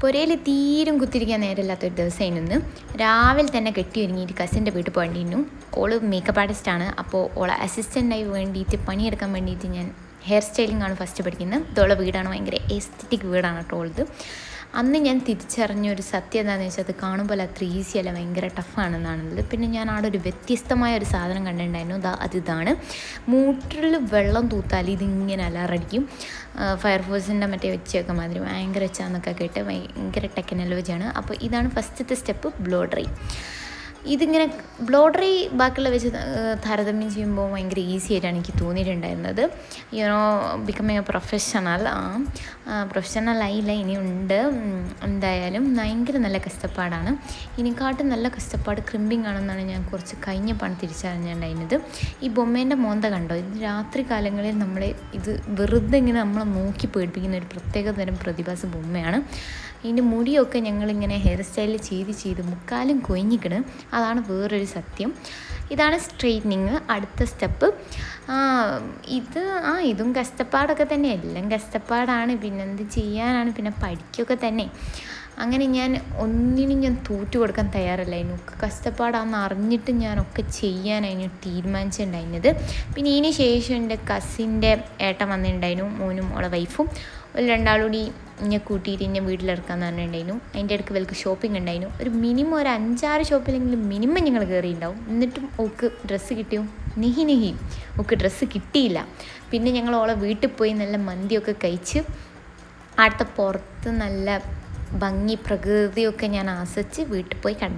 പുരയിൽ തീരും കുത്തിരിക്കാൻ നേരമില്ലാത്തൊരു ദിവസമായിരുന്നു ഇന്ന്. രാവിലെ തന്നെ കെട്ടി ഒരുങ്ങിയിട്ട് കസിൻ്റെ വീട്ടിൽ പോകേണ്ടിയിരുന്നു. ഓള് മേക്കപ്പ് ആർട്ടിസ്റ്റാണ്. അപ്പോൾ ഓളെ അസിസ്റ്റൻ്റായി വേണ്ടിയിട്ട് പണിയെടുക്കാൻ വേണ്ടിയിട്ട് ഞാൻ ഹെയർ സ്റ്റൈലിംഗ് ആണ് ഫസ്റ്റ് പഠിക്കുന്നത്. ഇതോളെ വീടാണ്, ഭയങ്കര എസ്തറ്റിക് വീടാണ് കേട്ടോ ഉള്ളത്. അന്ന് ഞാൻ തിരിച്ചറിഞ്ഞൊരു സത്യം എന്താണെന്ന് വെച്ചാൽ അത് കാണുമ്പോൾ അത്ര ഈസി അല്ല, ഭയങ്കര ടഫാണെന്നാണുള്ളത്. പിന്നെ ഞാൻ അവിടെ ഒരു വ്യത്യസ്തമായ ഒരു സാധനം കണ്ടിട്ടുണ്ടായിരുന്നു. ഇതാണ് മൂട്ടിൽ വെള്ളം തൂത്താൽ ഇതിങ്ങനെ അലറടിക്കും. ഫയർഫോഴ്സിൻ്റെ മറ്റേ വെച്ചൊക്കെ മാതിരി ഭയങ്കര വെച്ചാന്നൊക്കെ കേട്ട് ഭയങ്കര ടെക്നോളജിയാണ്. അപ്പോൾ ഇതാണ് ഫസ്റ്റത്തെ സ്റ്റെപ്പ്, ബ്ലോ ഡ്രൈ. ഇതിങ്ങനെ ബ്ലോ ഡ്രൈ ബാക്കിയുള്ള വെച്ച് താരതമ്യം ചെയ്യുമ്പോൾ ഭയങ്കര ഈസി ആയിട്ടാണ് എനിക്ക് തോന്നിയിട്ടുണ്ടായിരുന്നത്. യുനോ ബിക്കമിങ് എ പ്രൊഫഷണലായില്ല, ഇനിയുണ്ട്. എന്തായാലും ഭയങ്കര നല്ല കഷ്ടപ്പാടാണ്. ഇതിനെക്കാട്ടും നല്ല കഷ്ടപ്പാട് ക്രിമ്പിങ് ആണെന്നാണ് ഞാൻ കുറച്ച് കഴിഞ്ഞപ്പാണ് തിരിച്ചറിഞ്ഞിട്ടുണ്ടായിരുന്നത്. ഈ ബൊമ്മേൻ്റെ മോന്ത കണ്ടോ? ഇത് രാത്രി കാലങ്ങളിൽ നമ്മളെ ഇത് വെറുതെ ഇങ്ങനെ നമ്മളെ നോക്കി പേടിപ്പിക്കുന്ന ഒരു പ്രത്യേക തരം പ്രതിഭാസ ബൊമ്മയാണ്. ഇതിൻ്റെ മുടിയൊക്കെ ഞങ്ങളിങ്ങനെ ഹെയർ സ്റ്റൈൽ ചെയ്ത് മുക്കാലും കൊഴിഞ്ഞിക്കണ്. അതാണ് വേറൊരു സത്യം. ഇതാണ് സ്ട്രെയിറ്റനിങ്, അടുത്ത സ്റ്റെപ്പ്. ഇതും കഷ്ടപ്പാടൊക്കെ തന്നെ, എല്ലാം കഷ്ടപ്പാടാണ്. പിന്നെ എന്ത് ചെയ്യാനാണ്, പിന്നെ പഠിക്കുകയൊക്കെ തന്നെ. അങ്ങനെ ഞാൻ ഒന്നിനും ഞാൻ തോറ്റു കൊടുക്കാൻ തയ്യാറല്ലായിരുന്നു. കഷ്ടപ്പാടാണെന്ന് അറിഞ്ഞിട്ട് ഞാനൊക്കെ ചെയ്യാനായിരുന്നു തീരുമാനിച്ചിട്ടുണ്ടായിരുന്നത്. പിന്നെ ഇതിന് ശേഷം എൻ്റെ കസിൻ്റെ ഏട്ടൻ വന്നിട്ടുണ്ടായിരുന്നു, മോനും ഓളെ വൈഫും. ഒരു രണ്ടാളൂടി ഇന്നെ കൂട്ടിയിട്ട് ഇന്നെ വീട്ടിലിറക്കാമെന്ന് പറഞ്ഞിട്ടുണ്ടായിരുന്നു. അതിൻ്റെ ഇടയ്ക്ക് വിലക്ക് ഷോപ്പിംഗ് ഉണ്ടായിരുന്നു. ഒരു മിനിമം ഒരു 5-6 ഷോപ്പിലെങ്കിലും മിനിമം ഞങ്ങൾ കയറിയിട്ടുണ്ടാവും. എന്നിട്ടും ഓക്ക് ഡ്രസ്സ് കിട്ടിയോ? നെഹി ഓക്ക് ഡ്രസ്സ് കിട്ടിയില്ല. പിന്നെ ഞങ്ങൾ ഓളെ വീട്ടിൽ പോയി നല്ല മന്തിയൊക്കെ കഴിച്ച് അടുത്ത പുറത്ത് നല്ല ഭംഗി പ്രകൃതിയൊക്കെ ഞാൻ ആസ്വദിച്ച് വീട്ടിൽ പോയി കണ്ടു.